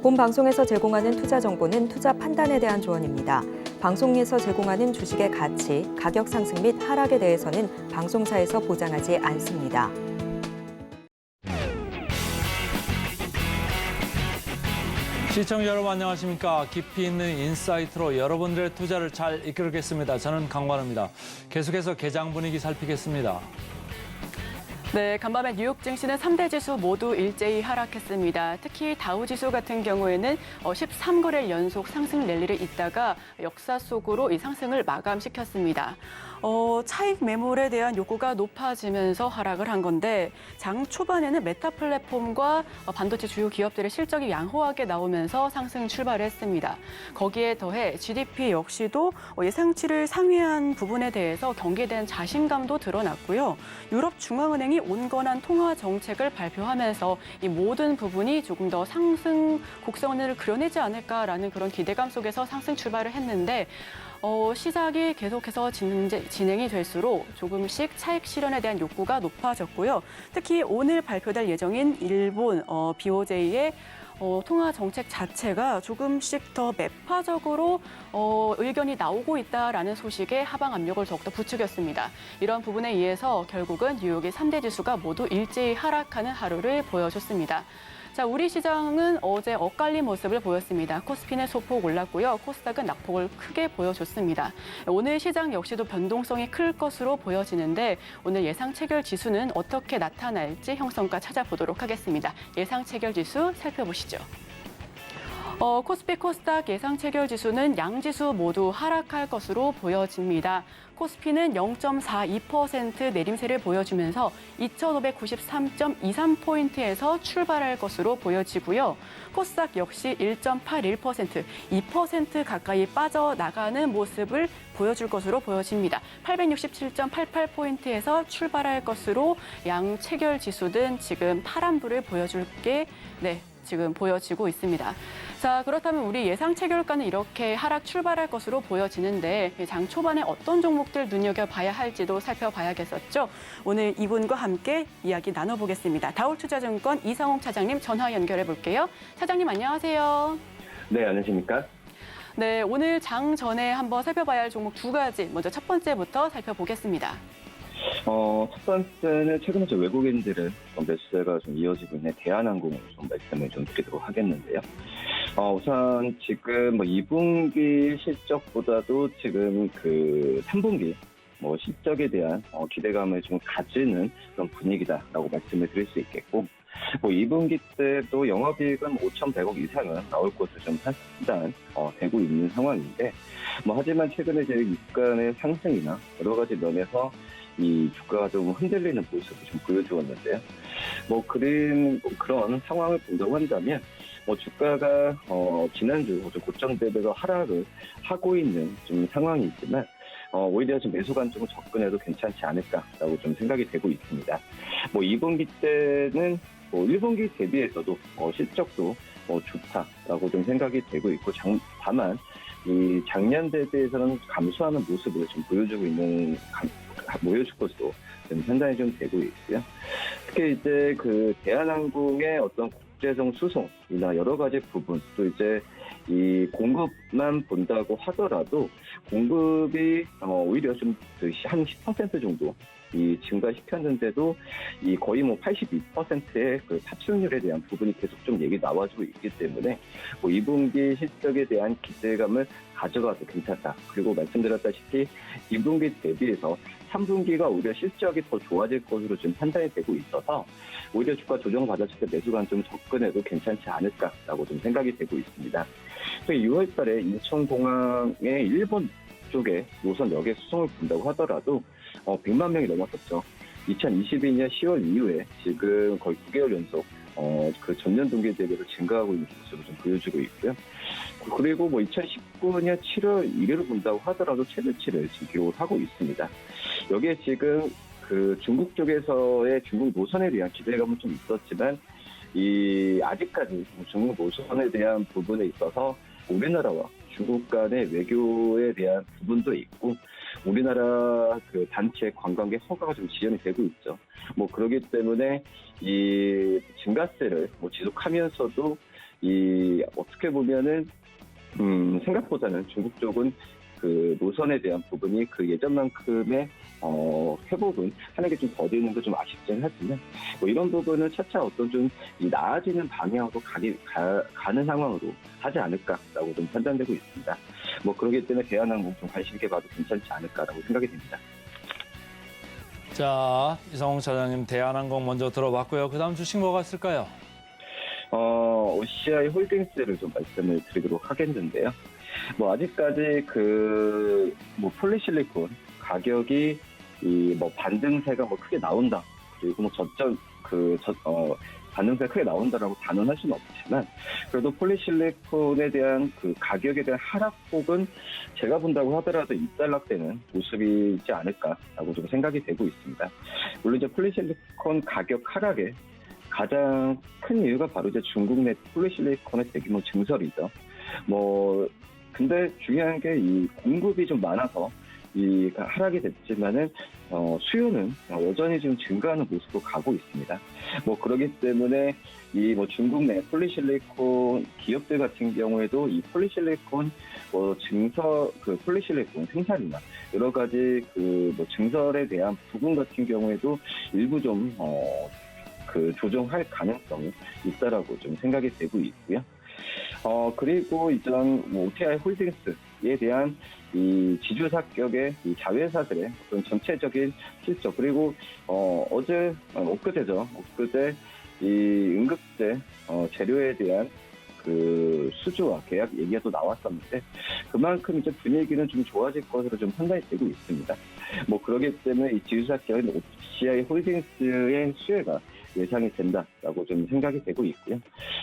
본 방송에서 제공하는 투자 정보는 투자 판단에 대한 조언입니다. 방송에서 제공하는 주식의 가치, 가격 상승 및 하락에 대해서는 방송사에서 보장하지 않습니다. 시청자 여러분 안녕하십니까. 깊이 있는 인사이트로 여러분들의 투자를 잘 이끌겠습니다. 저는 강관우입니다. 계속해서 개장 분위기 살피겠습니다. 네, 간밤에 뉴욕 증시는 3대 지수 모두 일제히 하락했습니다. 특히 다우지수 같은 경우에는 13거래일 연속 상승 랠리를 잇다가 역사 속으로 이 상승을 마감시켰습니다. 차익 매물에 대한 욕구가 높아지면서 하락을 한 건데 장 초반에는 메타 플랫폼과 반도체 주요 기업들의 실적이 양호하게 나오면서 상승 출발을 했습니다. 거기에 더해 GDP 역시도 예상치를 상회한 부분에 대해서 경기에 대한 자신감도 드러났고요. 유럽 중앙은행이 온건한 통화 정책을 발표하면서 이 모든 부분이 조금 더 상승 곡선을 그려내지 않을까라는 그런 기대감 속에서 상승 출발을 했는데 시작이 계속해서 진행이 될수록 조금씩 차익 실현에 대한 욕구가 높아졌고요. 특히 오늘 발표될 예정인 일본 BOJ의 통화 정책 자체가 조금씩 더 매파적으로 의견이 나오고 있다라는 소식에 하방 압력을 더욱더 부추겼습니다. 이런 부분에 의해서 결국은 뉴욕의 3대 지수가 모두 일제히 하락하는 하루를 보여줬습니다. 자, 우리 시장은 어제 엇갈린 모습을 보였습니다. 코스피는 소폭 올랐고요. 코스닥은 낙폭을 크게 보여줬습니다. 오늘 시장 역시도 변동성이 클 것으로 보여지는데 오늘 예상 체결 지수는 어떻게 나타날지 형성가 찾아보도록 하겠습니다. 예상 체결 지수 살펴보시죠. 코스피 코스닥 예상 체결 지수는 양지수 모두 하락할 것으로 보여집니다. 코스피는 0.42% 내림세를 보여주면서 2,593.23포인트에서 출발할 것으로 보여지고요. 코스닥 역시 1.81%, 2% 가까이 빠져나가는 모습을 보여줄 것으로 보여집니다. 867.88포인트에서 출발할 것으로 양 체결 지수는 지금 파란불을 보여줄 게 지금 보여지고 있습니다. 자, 그렇다면 우리 예상 체결가는 이렇게 하락 출발할 것으로 보여지는데 장 초반에 어떤 종목들 눈여겨봐야 할지도 살펴봐야겠었죠. 오늘 이분과 함께 이야기 나눠보겠습니다. 다올투자증권 이상홍 차장님 전화 연결해 볼게요. 차장님 안녕하세요. 네, 안녕하십니까? 네, 오늘 장 전에 한번 살펴봐야 할 종목 두 가지. 먼저 첫 번째부터 살펴보겠습니다. 첫 번째는 최근에 외국인들은 매수세가 좀 이어지고 있는 대한항공을 좀 말씀을 좀 드리도록 하겠는데요. 우선 지금 2분기 실적보다도 지금 그 3분기 실적에 대한 기대감을 좀 가지는 그런 분위기다라고 말씀을 드릴 수 있겠고, 2분기 때도 영업이익은 5,100억 이상은 나올 것으로 좀 판단되고 있는 상황인데, 하지만 최근에 이제 유가의 상승이나 여러 가지 면에서 이 주가가 좀 흔들리는 모습을 좀 보여주었는데요. 그런 상황을 본다고 한다면, 주가가 지난주 고점 대비해서 하락을 하고 있는 좀 상황이지만, 오히려 좀 매수 관점으로 접근해도 괜찮지 않을까라고 좀 생각이 되고 있습니다. 2분기 때는 1분기 대비해서도 실적도 좋다라고 좀 생각이 되고 있고, 다만 이 작년 대비해서는 감소하는 모습을 좀 보여줄 것으로 좀 판단이 좀 되고 있고요. 특히 이제 그 대한항공의 어떤 국제성 수송이나 여러 가지 부분, 또 이제 이 공급만 본다고 하더라도 공급이 오히려 좀 한 10% 정도 이 증가시켰는데도 이 거의 82%의 그 탑승률에 대한 부분이 계속 좀 얘기 나와주고 있기 때문에 2분기 실적에 대한 기대감을 가져가도 괜찮다. 그리고 말씀드렸다시피 2분기 대비해서 3분기가 오히려 실적이 더 좋아질 것으로 지금 판단이 되고 있어서 오히려 주가 조정 받았을 때 매수관 좀 접근해도 괜찮지 않을까라고 좀 생각이 되고 있습니다. 6월 달에 인천공항의 일본 쪽에 노선역의 수송을 본다고 하더라도 100만 명이 넘었었죠. 2022년 10월 이후에 지금 거의 9개월 연속 그 전년 동기 대비로 증가하고 있는 모습을 좀 보여주고 있고요. 그리고 2019년 7월 1일을 본다고 하더라도 최저치를 지금 기록을 하고 있습니다. 여기에 지금 그 중국 쪽에서의 중국 노선에 대한 기대감은 좀 있었지만 아직까지 중국 노선에 대한 부분에 있어서 우리나라와 중국 간의 외교에 대한 부분도 있고 우리나라 그 단체 관광객 허가가 좀 지연이 되고 있죠. 그러기 때문에 이 증가세를 지속하면서도 어떻게 보면은 생각보다는 중국 쪽은 그 노선에 대한 부분이 그 예전만큼의 회복은 하는 게 좀 더디는 게 좀 아쉽긴 하지만 뭐 이런 부분은 차차 어떤 좀 나아지는 방향으로 가는 상황으로 하지 않을까라고 좀 판단되고 있습니다. 뭐 그렇기 때문에 대한항공 좀 관심 있게 봐도 괜찮지 않을까라고 생각이 됩니다. 자, 이성홍 차장님 대한항공 먼저 들어봤고요. 그다음 주식 뭐가 있을까요? OCI 홀딩스를 좀 말씀을 드리도록 하겠는데요. 뭐 아직까지 뭐 폴리실리콘 가격이 반등세가 크게 나온다. 그리고 반등세가 크게 나온다라고 단언할 수는 없지만 그래도 폴리실리콘에 대한 그 가격에 대한 하락폭은 제가 본다고 하더라도 일단락되는 모습이지 않을까라고 좀 생각이 되고 있습니다. 물론 이제 폴리실리콘 가격 하락에 가장 큰 이유가 바로 이제 중국 내 폴리실리콘의 대규모 증설이죠. 근데 중요한 게 이 공급이 좀 많아서 이 하락이 됐지만은 수요는 여전히 지금 증가하는 모습으로 가고 있습니다. 그러기 때문에 중국 내 폴리실리콘 기업들 같은 경우에도 이 폴리실리콘 폴리실리콘 생산이나 여러 가지 증설에 대한 부분 같은 경우에도 일부 좀 조정할 가능성이 있다라고 좀 생각이 되고 있고요. 그리고 이전 OTI 홀딩스에 대한 이 지주사격의 이 자회사들의 어떤 전체적인 실적 그리고 엊그제 이 응급제 재료에 대한 그 수주와 계약 얘기가 또 나왔었는데 그만큼 이제 분위기는 좀 좋아질 것으로 좀 판단이 되고 있습니다. 그러기 때문에 이 지주사격인 OCI 홀딩스의 수혜가 예상이 된다라고 좀 생각이 되고 있고요.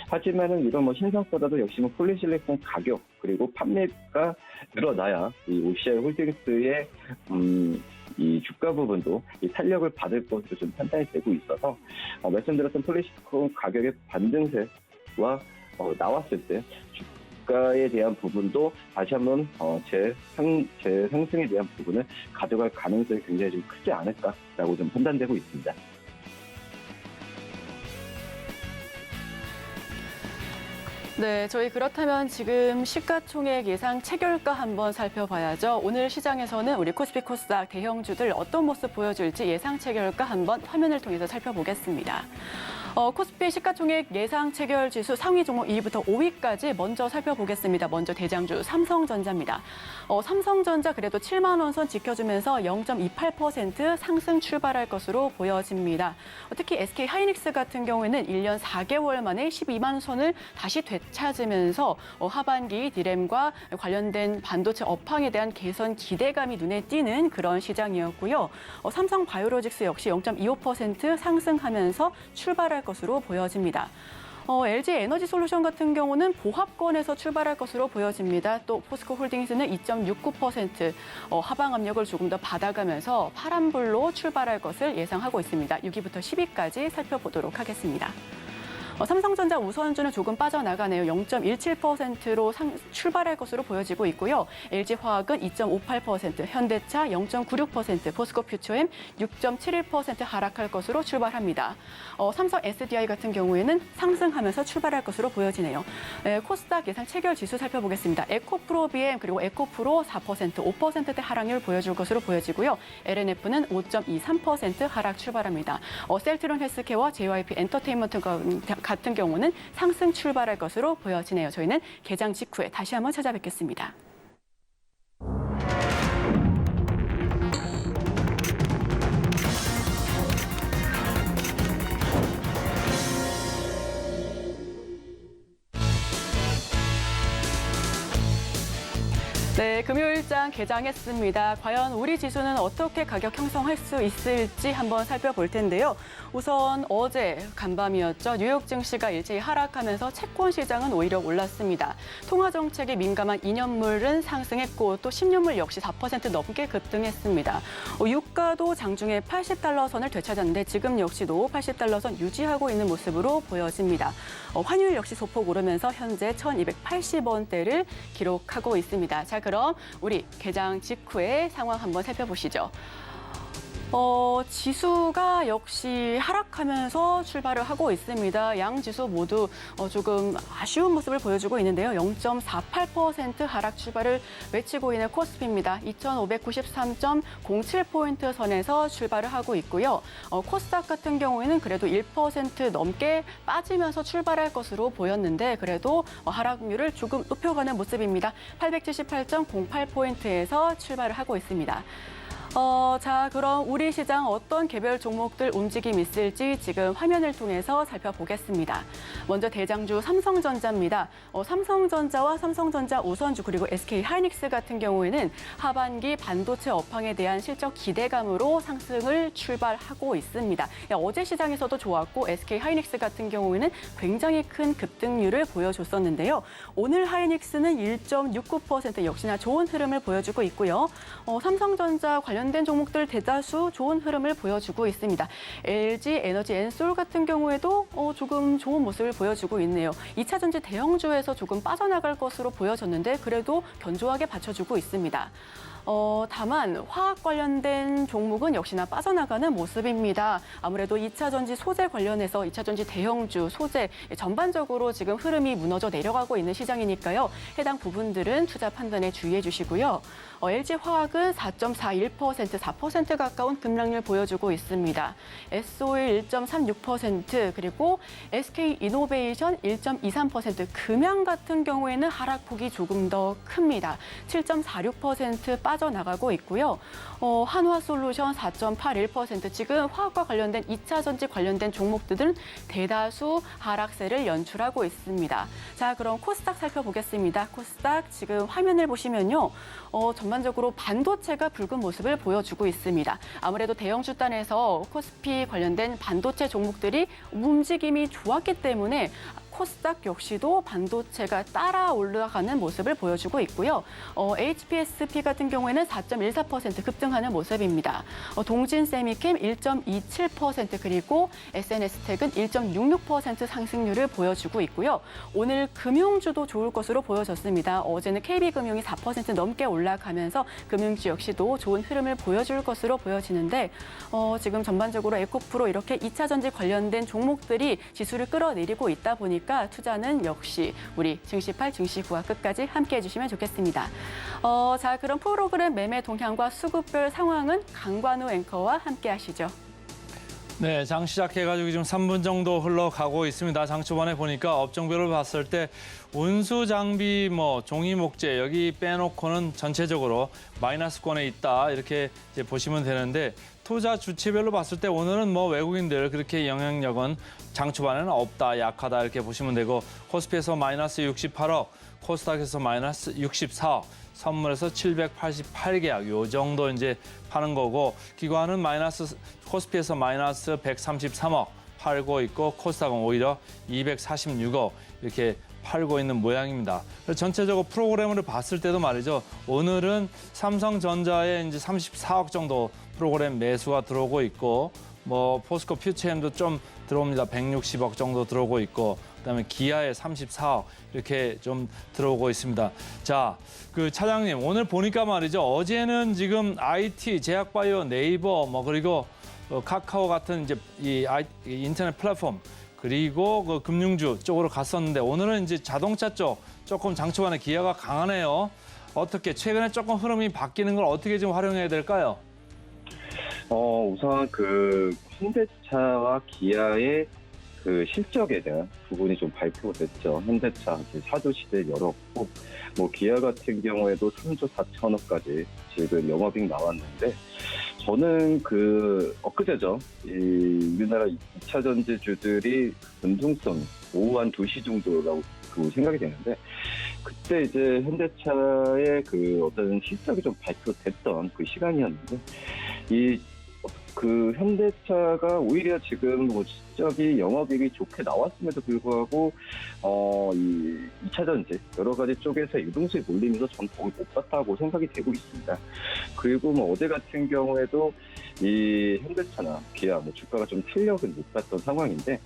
하지만은 이런 신상보다도 역시 폴리실리콘 가격 그리고 판매가 늘어나야 이 OCI 홀딩스의 이 주가 부분도 이 탄력을 받을 것으로 좀 판단이 되고 있어서 말씀드렸던 폴리실리콘 가격의 반등세와 나왔을 때 주가에 대한 부분도 다시 한번 재상승에 대한 부분을 가져갈 가능성이 굉장히 좀 크지 않을까라고 좀 판단되고 있습니다. 네, 저희 그렇다면 지금 시가총액 예상 체결가 한번 살펴봐야죠. 오늘 시장에서는 우리 코스피 코스닥 대형주들 어떤 모습 보여줄지 예상 체결가 한번 화면을 통해서 살펴보겠습니다. 코스피 시가총액 예상 체결 지수 상위 종목 2위부터 5위까지 먼저 살펴보겠습니다. 먼저 대장주 삼성전자입니다. 삼성전자 그래도 7만 원 선 지켜주면서 0.28% 상승 출발할 것으로 보여집니다. 특히 SK 하이닉스 같은 경우에는 1년 4개월 만에 12만 선을 다시 되찾으면서 하반기 디램과 관련된 반도체 업황에 대한 개선 기대감이 눈에 띄는 그런 시장이었고요. 삼성 바이오로직스 역시 0.25% 상승하면서 출발할 것으로 보여집니다. LG 에너지 솔루션 같은 경우는 보합권에서 출발할 것으로 보여집니다. 또 포스코 홀딩스는 2.69% 하방 압력을 조금 더 받아가면서 파란불로 출발할 것을 예상하고 있습니다. 6위부터 10위까지 살펴보도록 하겠습니다. 삼성전자 우선주는 조금 빠져나가네요. 0.17%로 출발할 것으로 보여지고 있고요. LG화학은 2.58%, 현대차 0.96%, 포스코 퓨처엠 6.71% 하락할 것으로 출발합니다. 삼성 SDI 같은 경우에는 상승하면서 출발할 것으로 보여지네요. 코스닥 예상 체결 지수 살펴보겠습니다. 에코프로 BM 그리고 에코프로 4%, 5%대 하락률 보여줄 것으로 보여지고요. LNF는 5.23% 하락 출발합니다. 셀트론 헬스케어와 JYP 엔터테인먼트 같은 경우는 상승 출발할 것으로 보여지네요. 저희는 개장 직후에 다시 한번 찾아뵙겠습니다. 네, 금요일장 개장했습니다. 과연 우리 지수는 어떻게 가격 형성할 수 있을지 한번 살펴볼 텐데요. 우선 어제 간밤이었죠. 뉴욕 증시가 일제히 하락하면서 채권 시장은 오히려 올랐습니다. 통화 정책에 민감한 2년물은 상승했고 또 10년물 역시 4% 넘게 급등했습니다. 유가도 장중에 80달러 선을 되찾았는데 지금 역시도 80달러 선 유지하고 있는 모습으로 보여집니다. 환율 역시 소폭 오르면서 현재 1,280원대를 기록하고 있습니다. 자, 그럼 우리 개장 직후의 상황 한번 살펴보시죠. 지수가 역시 하락하면서 출발을 하고 있습니다. 양 지수 모두 조금 아쉬운 모습을 보여주고 있는데요. 0.48% 하락 출발을 외치고 있는 코스피입니다. 2,593.07포인트 선에서 출발을 하고 있고요. 코스닥 같은 경우에는 그래도 1% 넘게 빠지면서 출발할 것으로 보였는데 그래도 하락률을 조금 높여가는 모습입니다. 878.08포인트에서 출발을 하고 있습니다. 자, 그럼 우리 시장 어떤 개별 종목들 움직임 있을지 지금 화면을 통해서 살펴보겠습니다. 먼저 대장주 삼성전자입니다. 삼성전자와 삼성전자 우선주 그리고 SK하이닉스 같은 경우에는 하반기 반도체 업황에 대한 실적 기대감으로 상승을 출발하고 있습니다. 어제 시장에서도 좋았고 SK하이닉스 같은 경우에는 굉장히 큰 급등률을 보여줬었는데요. 오늘 하이닉스는 1.69% 역시나 좋은 흐름을 보여주고 있고요. 삼성전자 관련된 종목들 대다수 좋은 흐름을 보여주고 있습니다. LG 에너지 엔솔 같은 경우에도 조금 좋은 모습을 보여주고 있네요. 2차 전지 대형주에서 조금 빠져나갈 것으로 보여졌는데 그래도 견조하게 받쳐주고 있습니다. 다만 화학 관련된 종목은 역시나 빠져나가는 모습입니다. 아무래도 2차 전지 소재 관련해서 2차 전지 대형주, 소재 전반적으로 지금 흐름이 무너져 내려가고 있는 시장이니까요. 해당 부분들은 투자 판단에 주의해 주시고요. LG화학은 4.41%, 4% 가까운 급락률 보여주고 있습니다. SO일 1.36%, 그리고 SK이노베이션 1.23%, 금양 같은 경우에는 하락폭이 조금 더 큽니다. 7.46% 빠져나가고 있고요. 한화솔루션 4.81%, 지금 화학과 관련된 2차 전지 관련된 종목들은 대다수 하락세를 연출하고 있습니다. 자, 그럼 코스닥 살펴보겠습니다. 코스닥 지금 화면을 보시면요. 전반적으로 반도체가 붉은 모습을 보여주고 있습니다. 아무래도 대형 주단에서 코스피 관련된 반도체 종목들이 움직임이 좋았기 때문에 코스닥 역시도 반도체가 따라 올라가는 모습을 보여주고 있고요. HPSP 같은 경우에는 4.14% 급등하는 모습입니다. 동진세미캠 1.27%, 그리고 SNS텍은 1.66% 상승률을 보여주고 있고요. 오늘 금융주도 좋을 것으로 보여졌습니다. 어제는 KB금융이 4% 넘게 올라가면서 금융주 역시도 좋은 흐름을 보여줄 것으로 보여지는데 지금 전반적으로 에코프로 이렇게 2차 전지 관련된 종목들이 지수를 끌어내리고 있다 보니까 투자는 역시 우리 증시8, 증시9와 끝까지 함께해 주시면 좋겠습니다. 자, 그럼 프로그램 매매 동향과 수급별 상황은 강관우 앵커와 함께 하시죠. 네, 장 시작해가지고 지금 3분 정도 흘러가고 있습니다. 장 초반에 보니까 업종별로 봤을 때 운수 장비, 종이 목재 여기 빼놓고는 전체적으로 마이너스권에 있다 이렇게 이제 보시면 되는데 투자 주체별로 봤을 때 오늘은 외국인들 그렇게 영향력은 장 초반에는 없다, 약하다 이렇게 보시면 되고 코스피에서 마이너스 68억, 코스닥에서 마이너스 64억. 선물에서 788계약 요 정도 이제 파는 거고 기관은 코스피에서 마이너스 133억 팔고 있고 코스닥은 오히려 246억 이렇게 팔고 있는 모양입니다. 전체적으로 프로그램으로 봤을 때도 말이죠. 오늘은 삼성전자에 이제 34억 정도 프로그램 매수가 들어오고 있고 포스코 퓨처엠도 좀 들어옵니다. 160억 정도 들어오고 있고 그다음에 기아에 34억 이렇게 좀 들어오고 있습니다. 자, 그 차장님 오늘 보니까 말이죠. 어제는 지금 IT, 제약바이오, 네이버 그리고 카카오 같은 이제 이 인터넷 플랫폼 그리고 그 금융주 쪽으로 갔었는데 오늘은 이제 자동차 쪽 조금 장초반에 기아가 강하네요. 어떻게 최근에 조금 흐름이 바뀌는 걸 어떻게 좀 활용해야 될까요? 우선 그 현대차와 기아의 그 실적에 대한 부분이 좀 발표됐죠. 현대차 사조 시대를 열었고, 기아 같은 경우에도 3조 4천억까지 지금 영업이익 나왔는데, 저는 엊그제죠. 우리나라 2차 전지주들이 변동성 오후 한 2시 정도라고 생각이 되는데, 그때 이제 현대차의 어떤 실적이 좀 발표됐던 그 시간이었는데, 현대차가 오히려 지금 실적이 영업이익이 좋게 나왔음에도 불구하고 이 2차 전지 여러 가지 쪽에서 유동성이 몰리면서 전 도움을 못 받다고 생각이 되고 있습니다. 그리고 어제 같은 경우에도 이 현대차나 기아 주가가 좀 탄력을 못 받던 상황인데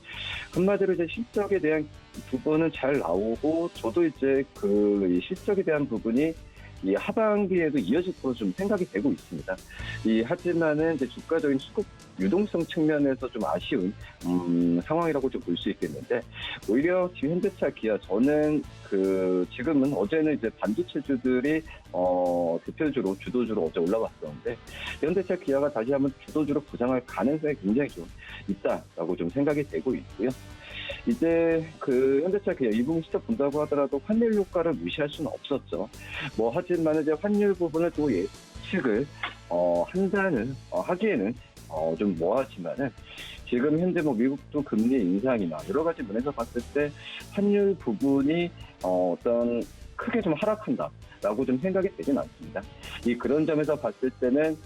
한마디로 이제 실적에 대한 부분은 잘 나오고 저도 이제 이 실적에 대한 부분이 이 하반기에도 이어질 것으로 좀 생각이 되고 있습니다. 하지만은 이제 주가적인 수급 유동성 측면에서 좀 아쉬운 상황이라고 좀 볼 수 있겠는데, 오히려 지금 현대차, 기아, 저는 지금은 어제는 이제 반도체주들이 대표주로 주도주로 어제 올라왔었는데, 현대차, 기아가 다시 한번 주도주로 부상할 가능성이 굉장히 좀 있다라고 좀 생각이 되고 있고요. 이제 현대차, 기아 2분기 실적 본다고 하더라도 환율 효과를 무시할 수는 없었죠. 하지만 이제 환율 부분을 또 예측을 하기에는 좀 뭐하지만은, 지금 현재 미국도 금리 인상이나 여러 가지 면에서 봤을 때 환율 부분이 어떤 크게 좀 하락한다라고 좀 생각이 되진 않습니다. 그런 점에서 봤을 때는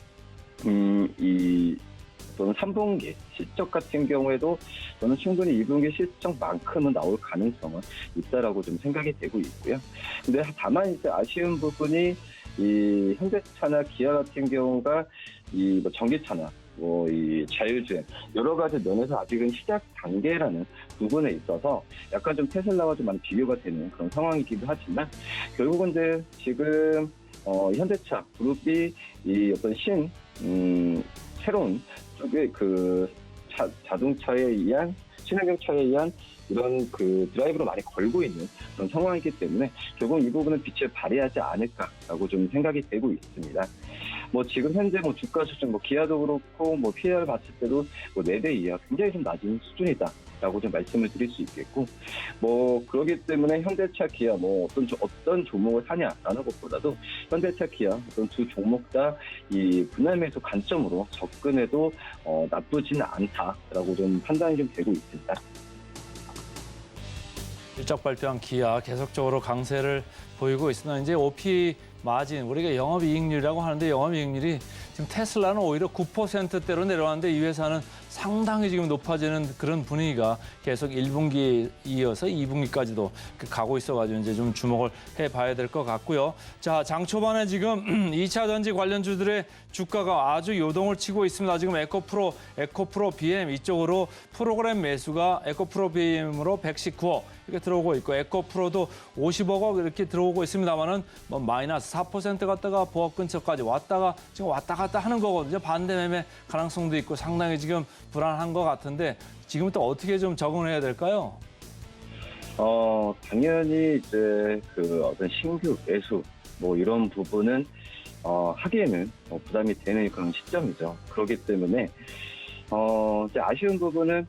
또는 3분기 실적 같은 경우에도 저는 충분히 2분기 실적만큼은 나올 가능성은 있다라고 좀 생각이 되고 있고요. 근데 다만 이제 아쉬운 부분이 이 현대차나 기아 같은 경우가 전기차나 이 자율주행 여러 가지 면에서 아직은 시작 단계라는 부분에 있어서 약간 좀 테슬라와 좀 많이 비교가 되는 그런 상황이기도 하지만, 결국은 이제 지금 현대차 그룹이 이 어떤 새로운 쪽의 자동차에 의한 친환경차에 의한 이런 드라이브로 많이 걸고 있는 그런 상황이기 때문에 결국 이 부분은 빛을 발휘하지 않을까라고 좀 생각이 되고 있습니다. 지금 현재 주가 수준 기아도 그렇고 PER 봤을 때도 4배 이하 굉장히 좀 낮은 수준이다라고 좀 말씀을 드릴 수 있겠고, 그렇기 때문에 현대차, 기아 어떤 종목을 사냐라는 것보다도 현대차, 기아 어떤 두 종목 다 이 분할 매수 관점으로 접근해도 나쁘지는 않다라고 좀 판단이 좀 되고 있습니다. 실적 발표한 기아 계속적으로 강세를 보이고 있으나 이제 OP 마진, 우리가 영업이익률이라고 하는데 영업이익률이 지금 테슬라는 오히려 9%대로 내려왔는데 이 회사는 상당히 지금 높아지는 그런 분위기가 계속 1분기에 이어서 2분기까지도 가고 있어가지고 이제 좀 주목을 해봐야 될 것 같고요. 자, 장 초반에 지금 2차 전지 관련주들의 주가가 아주 요동을 치고 있습니다. 지금 에코프로 BM 이쪽으로 프로그램 매수가 에코프로 BM으로 119억 이렇게 들어오고 있고, 에코프로도 50억 이렇게 들어오고 있습니다만은 마이너스 4% 갔다가 보합 근처까지 왔다가 지금 왔다 갔다 하는 거거든요. 반대 매매 가능성도 있고 상당히 지금 불안한 것 같은데, 지금부터 어떻게 좀 적응해야 될까요? 당연히 이제 어떤 신규 매수 이런 부분은 하기에는 부담이 되는 그런 시점이죠. 그렇기 때문에 이제 아쉬운 부분은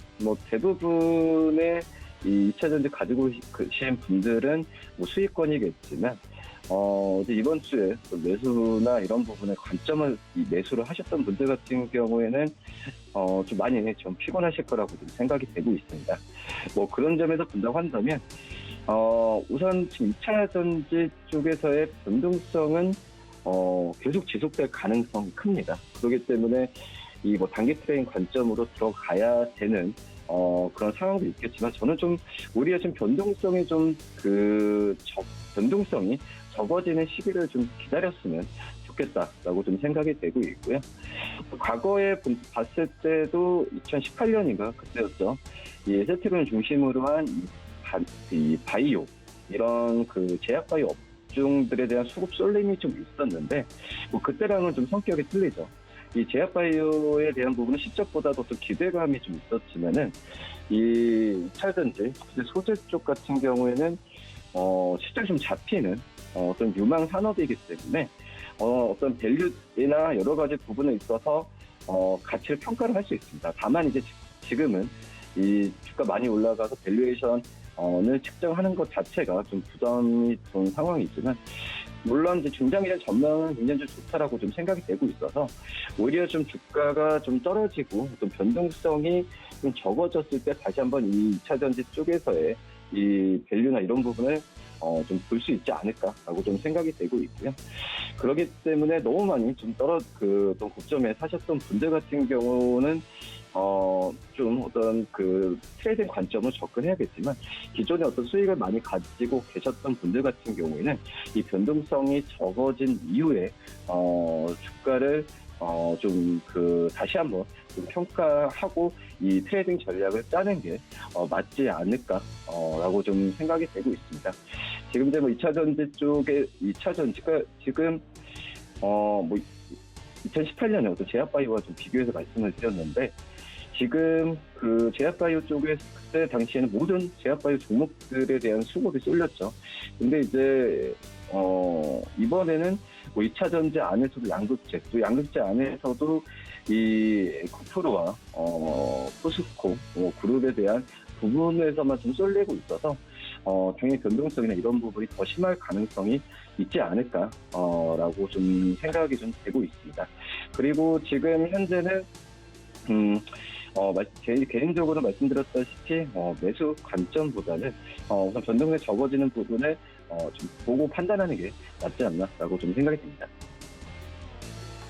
대부분의 이 2차 전지 가지고 계신 분들은 수익권이겠지만, 이제 이번 주에 매수나 이런 부분에 관점을 매수를 하셨던 분들 같은 경우에는 좀 많이 좀 피곤하실 거라고 좀 생각이 되고 있습니다. 그런 점에서 본다고 한다면, 우선 지금 2차 전지 쪽에서의 변동성은 계속 지속될 가능성이 큽니다. 그렇기 때문에 이 단기 트레이딩 관점으로 들어가야 되는 그런 상황도 있겠지만, 저는 좀 오히려 좀 변동성이 변동성이 적어지는 시기를 좀 기다렸으면 좋겠다라고 좀 생각이 되고 있고요. 과거에 봤을 때도 2018년인가 그때였죠. 이 에세트론 중심으로 한 이 바이오 이런 제약 바이오 업종들에 대한 수급 쏠림이 좀 있었는데, 그때랑은 좀 성격이 틀리죠. 이 제약 바이오에 대한 부분은 실적보다도 또 기대감이 좀 있었지만은, 이 2차 전지 소재 쪽 같은 경우에는 실적이 좀 잡히는 어떤 유망 산업이기 때문에 어떤 밸류나 여러 가지 부분에 있어서 가치를 평가를 할 수 있습니다. 다만 이제 지금은 이 주가 많이 올라가서 밸류에이션을 측정하는 것 자체가 좀 부담이 된 상황이지만, 물론 이제 중장기적 전망은 굉장히 좀 좋다라고 좀 생각이 되고 있어서, 오히려 좀 주가가 좀 떨어지고 좀 변동성이 좀 적어졌을 때 다시 한번 이 2차 전지 쪽에서의 이 밸류나 이런 부분을 좀 볼 수 있지 않을까라고 좀 생각이 되고 있고요. 그렇기 때문에 너무 많이 좀 또 고점에 사셨던 분들 같은 경우는 좀 어떤 트레이딩 관점으로 접근해야겠지만, 기존에 어떤 수익을 많이 가지고 계셨던 분들 같은 경우에는 이 변동성이 적어진 이후에 주가를 좀 다시 한번 좀 평가하고 이 트레이딩 전략을 짜는 게 맞지 않을까라고 좀 생각이 되고 있습니다. 지금 이제 뭐 2차 전지 쪽에 2차 전지가 지금 뭐 2018년에 어떤 제약바이오와 좀 비교해서 말씀을 드렸는데 지금 그 제약바이오 쪽에 그때 당시에는 모든 제약바이오 종목들에 대한 수급이 쏠렸죠. 근데 이제 이번에는 뭐 2차 전지 안에서도 양극재, 또 양극재 안에서도 이 코프로와 포스코 그룹에 대한 부분에서만 좀 쏠리고 있어서 당연히 변동성이나 이런 부분이 더 심할 가능성이 있지 않을까라고 좀 생각이 좀 되고 있습니다. 그리고 지금 현재는 제 개인적으로 말씀드렸다시피 매수 관점보다는 우선 변동성이 적어지는 부분을 좀 보고 판단하는 게 낫지 않나라고 좀 생각이 듭니다.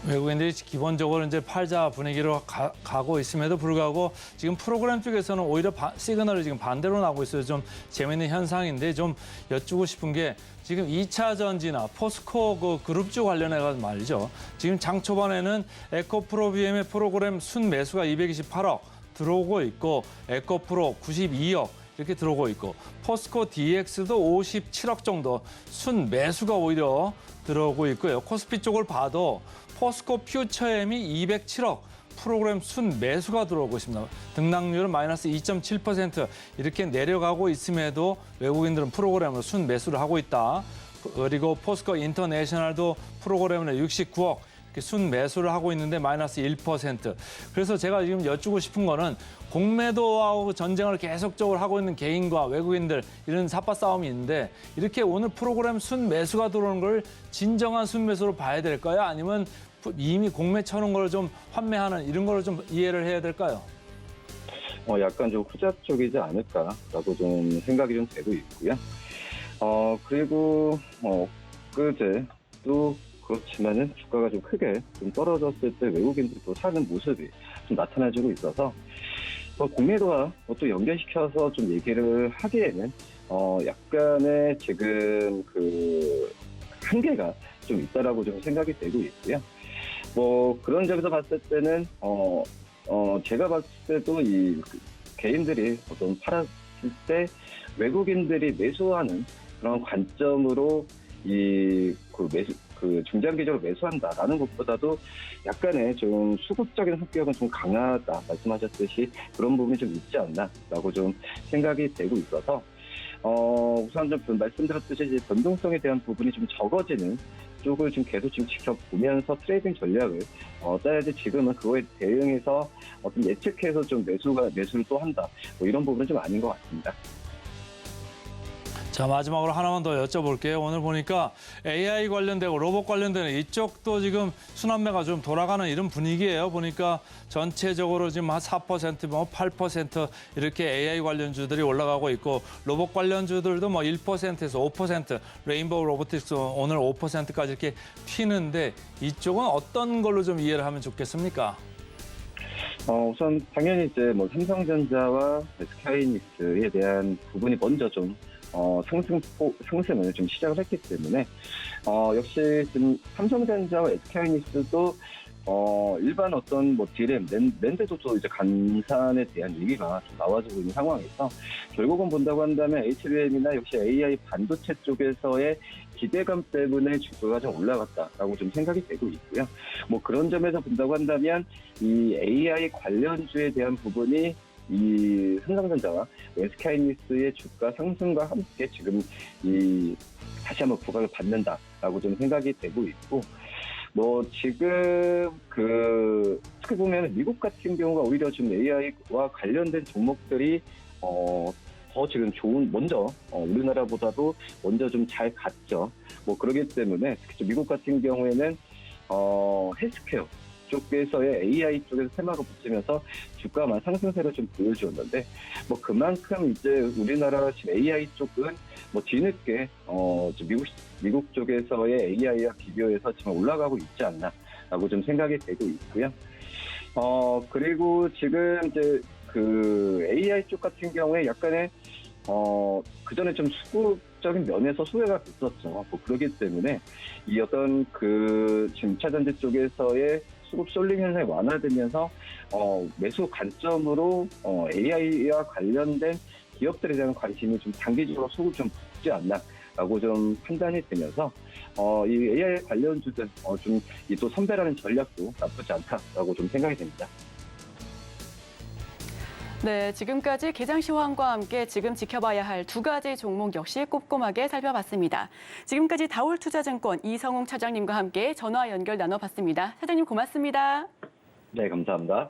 외국인들이 기본적으로 이제 팔자 분위기로 가고 있음에도 불구하고 지금 프로그램 쪽에서는 오히려 시그널이 지금 반대로 나오고 있어요. 좀 재미있는 현상인데 좀 여쭈고 싶은 게 지금 2차 전지나 포스코 그 그룹주 관련해서 말이죠. 지금 장 초반에는 에코프로비엠의 프로그램 순 매수가 228억 들어오고 있고 에코프로 92억 이렇게 들어오고 있고 포스코 DX도 57억 정도 순 매수가 오히려 들어오고 있고요. 코스피 쪽을 봐도 포스코 퓨처엠이 207억 프로그램 순 매수가 들어오고 있습니다. 등락률은 마이너스 2.7% 이렇게 내려가고 있음에도 외국인들은 프로그램으로 순 매수를 하고 있다. 그리고 포스코 인터내셔널도 프로그램으로 69억 순 매수를 하고 있는데 마이너스 1%. 그래서 제가 지금 여쭈고 싶은 거는 공매도하고 전쟁을 계속적으로 하고 있는 개인과 외국인들 이런 삿바 싸움이 있는데 이렇게 오늘 프로그램 순 매수가 들어오는 걸 진정한 순 매수로 봐야 될까요? 아니면 이미 공매 쳐놓은 걸 좀 환매하는 이런 걸 좀 이해를 해야 될까요? 약간 좀 후자 쪽이지 않을까라고 좀 생각이 좀 되고 있고요. 그리고 그제 또 그렇지만은 주가가 좀 크게 좀 떨어졌을 때 외국인들도 사는 모습이 좀 나타나지고 있어서 공매도와 또 연결시켜서 좀 얘기를 하기에는 약간의 지금 그 한계가 좀 있다라고 좀 생각이 되고 있고요. 뭐 그런 점에서 봤을 때는 제가 봤을 때도 이 개인들이 어떤 팔았을 때 외국인들이 매수하는 그런 관점으로 그 중장기적으로 매수한다라는 것보다도 약간의 좀 수급적인 성격은 좀 강하다 말씀하셨듯이 그런 부분이 좀 있지 않나라고 좀 생각이 되고 있어서 우선 좀 말씀드렸듯이 변동성에 대한 부분이 좀 적어지는 쪽을 좀 계속 좀 지켜보면서 트레이딩 전략을 짜야지 지금은 그거에 대응해서 어떤 예측해서 좀 매수를 또 한다 뭐 이런 부분은 좀 아닌 것 같습니다. 자, 마지막으로 하나만 더 여쭤볼게요. 오늘 보니까 AI 관련되고 로봇 관련되는 이쪽도 지금 순환매가 좀 돌아가는 이런 분위기예요. 보니까 전체적으로 지금 한 4%, 뭐 8% 이렇게 AI 관련주들이 올라가고 있고 로봇 관련주들도 뭐 1%에서 5%, 레인보우 로보틱스 오늘 5%까지 이렇게 튀는데 이쪽은 어떤 걸로 좀 이해를 하면 좋겠습니까? 우선 당연히 이제 뭐 삼성전자와 SK하이닉스에 대한 부분이 먼저 좀 상승을 좀 시작을 했기 때문에 역시 지금 삼성전자와 SK하이닉스도 일반 어떤 뭐 디램, 낸드도 또 이제 감산에 대한 얘기가 좀 나와주고 있는 상황에서 결국은 본다고 한다면 HBM이나 역시 AI 반도체 쪽에서의 기대감 때문에 주가가 좀 올라갔다라고 좀 생각이 되고 있고요. 뭐 그런 점에서 본다고 한다면 이 AI 관련주에 대한 부분이 이 삼성전자와 SK하이닉스의 주가 상승과 함께 지금 다시 한번 부각을 받는다라고 좀 생각이 되고 있고, 뭐 지금 어떻게 보면 미국 같은 경우가 오히려 지금 AI와 관련된 종목들이 더 지금 먼저 우리나라보다도 먼저 좀 잘 갔죠. 뭐 그러기 때문에 특히 미국 같은 경우에는 헬스케어 쪽에서의 AI 쪽에서 테마가 붙으면서 주가만 상승세를 좀 보여주었는데 뭐 그만큼 이제 우리나라 지금 AI 쪽은 뭐 뒤늦게 미국 쪽에서의 AI와 비교해서 지금 올라가고 있지 않나라고 좀 생각이 되고 있고요. 그리고 지금 이제 그 AI 쪽 같은 경우에 약간의 그전에 좀 수급적인 면에서 수혜가 있었죠. 뭐 그렇기 때문에 이 어떤 지금 2차 전지 쪽에서의 수급 쏠림 현상이 완화되면서 매수 관점으로 AI와 관련된 기업들에 대한 관심이 좀 단기적으로 속을 좀 붓지 않나라고 좀 판단이 되면서 이 AI 관련주들 좀 또 선별하는 전략도 나쁘지 않다라고 좀 생각이 됩니다. 네, 지금까지 개장 시황과 함께 지금 지켜봐야 할 두 가지 종목 역시 꼼꼼하게 살펴봤습니다. 지금까지 다올투자증권 이성웅 차장님과 함께 전화 연결 나눠봤습니다. 차장님 고맙습니다. 네, 감사합니다.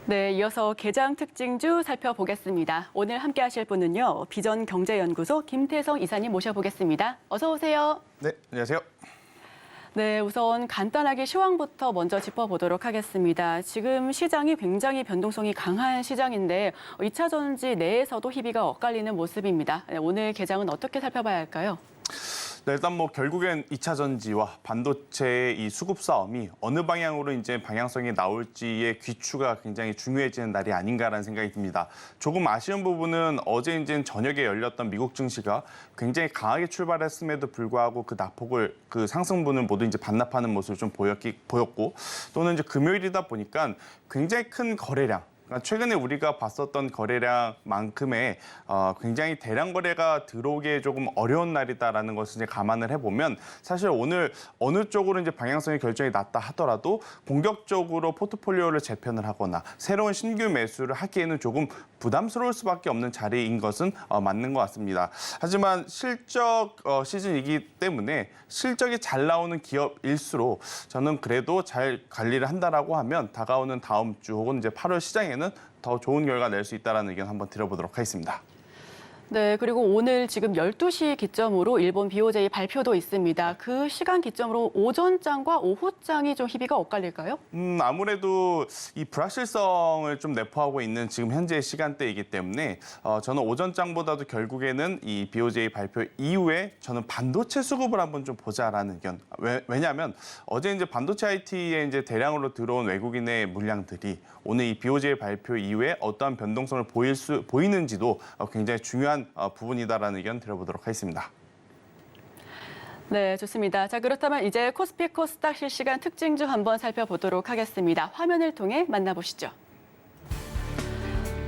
네, 이어서 개장 특징주 살펴보겠습니다. 오늘 함께 하실 분은요, 비전경제연구소 김태성 이사님 모셔보겠습니다. 어서 오세요. 네, 안녕하세요. 네, 우선 간단하게 시황부터 먼저 짚어보도록 하겠습니다. 지금 시장이 굉장히 변동성이 강한 시장인데 2차 전지 내에서도 희비가 엇갈리는 모습입니다. 네, 오늘 개장은 어떻게 살펴봐야 할까요? 네, 일단 결국엔 2차 전지와 반도체의 이 수급 싸움이 어느 방향으로 이제 방향성이 나올지의 귀추가 굉장히 중요해지는 날이 아닌가라는 생각이 듭니다. 조금 아쉬운 부분은 어제 이제 저녁에 열렸던 미국 증시가 굉장히 강하게 출발했음에도 불구하고 그 낙폭을 그 상승분을 모두 이제 반납하는 모습을 좀 보였고 또는 이제 금요일이다 보니까 굉장히 큰 거래량. 그러니까 최근에 우리가 봤었던 거래량만큼의 굉장히 대량 거래가 들어오기에 조금 어려운 날이다라는 것을 이제 감안을 해보면 사실 오늘 어느 쪽으로 이제 방향성의 결정이 났다 하더라도 공격적으로 포트폴리오를 재편을 하거나 새로운 신규 매수를 하기에는 조금 부담스러울 수밖에 없는 자리인 것은 맞는 것 같습니다. 하지만 실적 시즌이기 때문에 실적이 잘 나오는 기업일수록 저는 그래도 잘 관리를 한다라고 하면 다가오는 다음 주 혹은 이제 8월 시장에는 더 좋은 결과 낼 수 있다는 의견 한번 드려보도록 하겠습니다. 네, 그리고 오늘 지금 12시 기점으로 일본 BOJ 발표도 있습니다. 그 시간 기점으로 오전장과 오후장이 좀 희비가 엇갈릴까요? 아무래도 이 불확실성을 좀 내포하고 있는 지금 현재 시간대이기 때문에 저는 오전장보다도 결국에는 이 BOJ 발표 이후에 저는 반도체 수급을 한번 좀 보자라는 의견. 왜냐하면 어제 이제 반도체 IT에 이제 대량으로 들어온 외국인의 물량들이 오늘 이 BOJ 발표 이후에 어떠한 변동성을 보이는지도 굉장히 중요한 부분이다라는 의견 드려보도록 하겠습니다. 네, 좋습니다. 자, 그렇다면 이제 코스피 코스닥 실시간 특징주 한번 살펴보도록 하겠습니다. 화면을 통해 만나보시죠.